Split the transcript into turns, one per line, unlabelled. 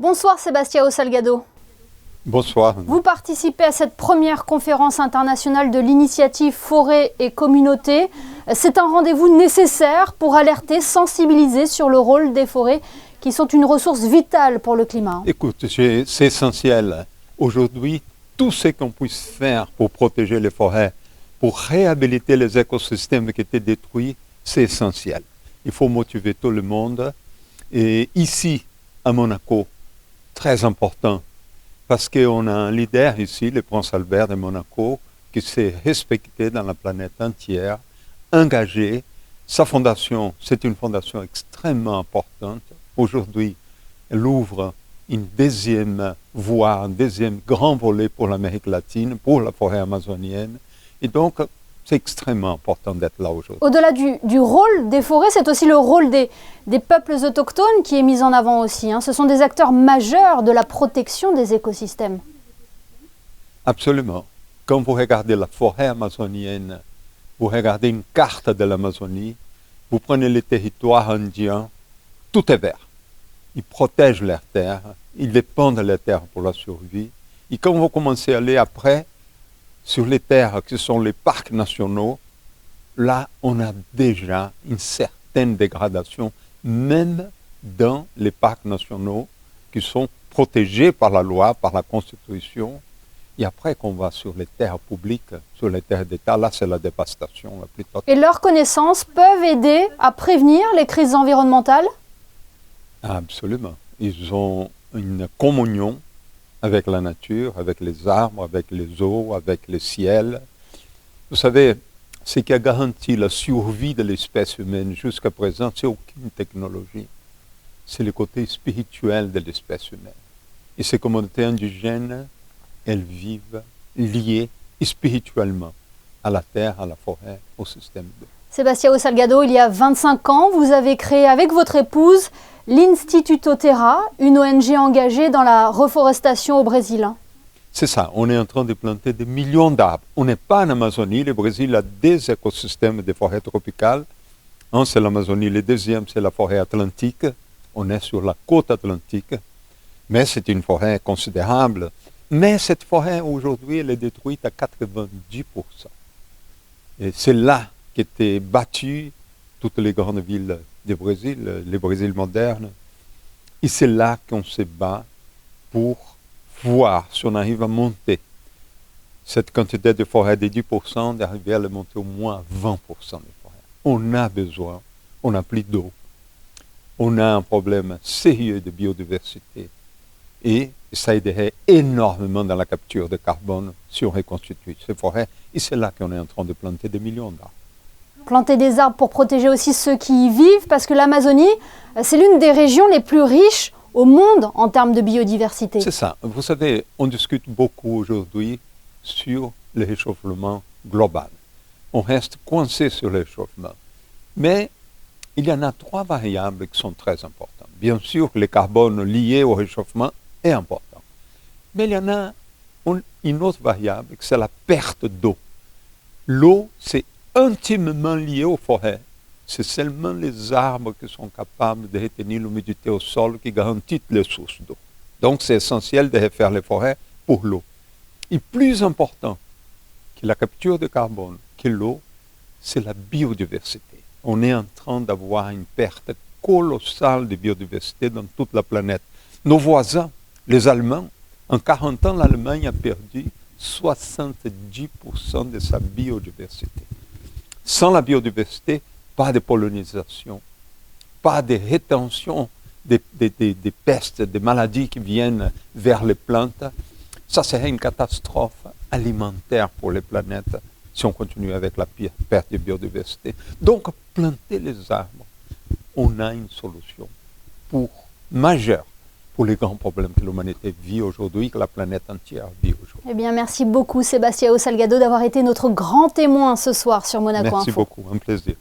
Bonsoir Sebastião Salgado.
Bonsoir.
Vous participez à cette première conférence internationale de l'initiative Forêt et Communauté. C'est un rendez-vous nécessaire pour alerter, sensibiliser sur le rôle des forêts qui sont une ressource vitale pour le climat.
Écoute, c'est essentiel. Aujourd'hui, tout ce qu'on puisse faire pour protéger les forêts, pour réhabiliter les écosystèmes qui étaient détruits, c'est essentiel. Il faut motiver tout le monde. Et ici, à Monaco, très important, parce qu'on a un leader ici, le prince Albert de Monaco, qui s'est respecté dans la planète entière, engagé. Sa fondation, c'est une fondation extrêmement importante. Aujourd'hui, elle ouvre une deuxième voie, un deuxième grand volet pour l'Amérique latine, pour la forêt amazonienne. Et donc, c'est extrêmement important d'être là aujourd'hui.
Au-delà du rôle des forêts, c'est aussi le rôle des peuples autochtones qui est mis en avant aussi. Ce sont des acteurs majeurs de la protection des écosystèmes.
Absolument. Quand vous regardez la forêt amazonienne, vous regardez une carte de l'Amazonie, vous prenez les territoires indiens, tout est vert. Ils protègent leurs terres, ils dépendent de leurs terres pour la survie. Et quand vous commencez à aller après, sur les terres qui sont les parcs nationaux, là, on a déjà une certaine dégradation, même dans les parcs nationaux qui sont protégés par la loi, par la Constitution. Et après qu'on va sur les terres publiques, sur les terres d'État, là, c'est la dévastation la plus totale.
Et leurs connaissances peuvent aider à prévenir les crises environnementales?
Absolument. Ils ont une communion avec la nature, avec les arbres, avec les eaux, avec le ciel. Vous savez, ce qui a garanti la survie de l'espèce humaine jusqu'à présent, c'est aucune technologie. C'est le côté spirituel de l'espèce humaine. Et ces communautés indigènes, elles vivent liées spirituellement à la terre, à la forêt, au système d'eau.
Sebastião Salgado, il y a 25 ans, vous avez créé avec votre épouse l'Instituto Terra, une ONG engagée dans la reforestation au Brésil.
C'est ça, on est en train de planter des millions d'arbres. On n'est pas en Amazonie, le Brésil a des écosystèmes de forêts tropicales. Un, c'est l'Amazonie, le deuxième, c'est la forêt atlantique. On est sur la côte atlantique, mais c'est une forêt considérable. Mais cette forêt, aujourd'hui, elle est détruite à 90%. Et c'est là qu'étaient battues toutes les grandes villes du Brésil, le Brésil moderne. Et c'est là qu'on se bat pour voir si on arrive à monter cette quantité de forêt de 10%, d'arriver à le monter au moins à 20% des forêts. On a besoin, on n'a plus d'eau, on a un problème sérieux de biodiversité et ça aiderait énormément dans la capture de carbone si on reconstitue ces forêts. Et c'est là qu'on est en train de planter des millions d'arbres.
Planter des arbres pour protéger aussi ceux qui y vivent, parce que l'Amazonie, c'est l'une des régions les plus riches au monde en termes de biodiversité.
C'est ça. Vous savez, on discute beaucoup aujourd'hui sur le réchauffement global. On reste coincé sur le réchauffement. Mais il y en a 3 variables qui sont très importantes. Bien sûr, le carbone lié au réchauffement est important. Mais il y en a une autre variable, c'est la perte d'eau. L'eau, c'est intimement lié aux forêts. C'est seulement les arbres qui sont capables de retenir l'humidité au sol qui garantissent les sources d'eau. Donc c'est essentiel de refaire les forêts pour l'eau. Et plus important que la capture de carbone, que l'eau, c'est la biodiversité. On est en train d'avoir une perte colossale de biodiversité dans toute la planète. Nos voisins, les Allemands, en 40 ans, l'Allemagne a perdu 70% de sa biodiversité. Sans la biodiversité, pas de pollinisation, pas de rétention des pestes, des maladies qui viennent vers les plantes. Ça serait une catastrophe alimentaire pour les planètes si on continue avec la perte de biodiversité. Donc, planter les arbres, on a une solution majeure pour les grands problèmes que l'humanité vit aujourd'hui, que la planète entière vit aujourd'hui.
Eh bien, merci beaucoup Sebastião Salgado d'avoir été notre grand témoin ce soir sur Monaco Info.
Merci beaucoup, un plaisir.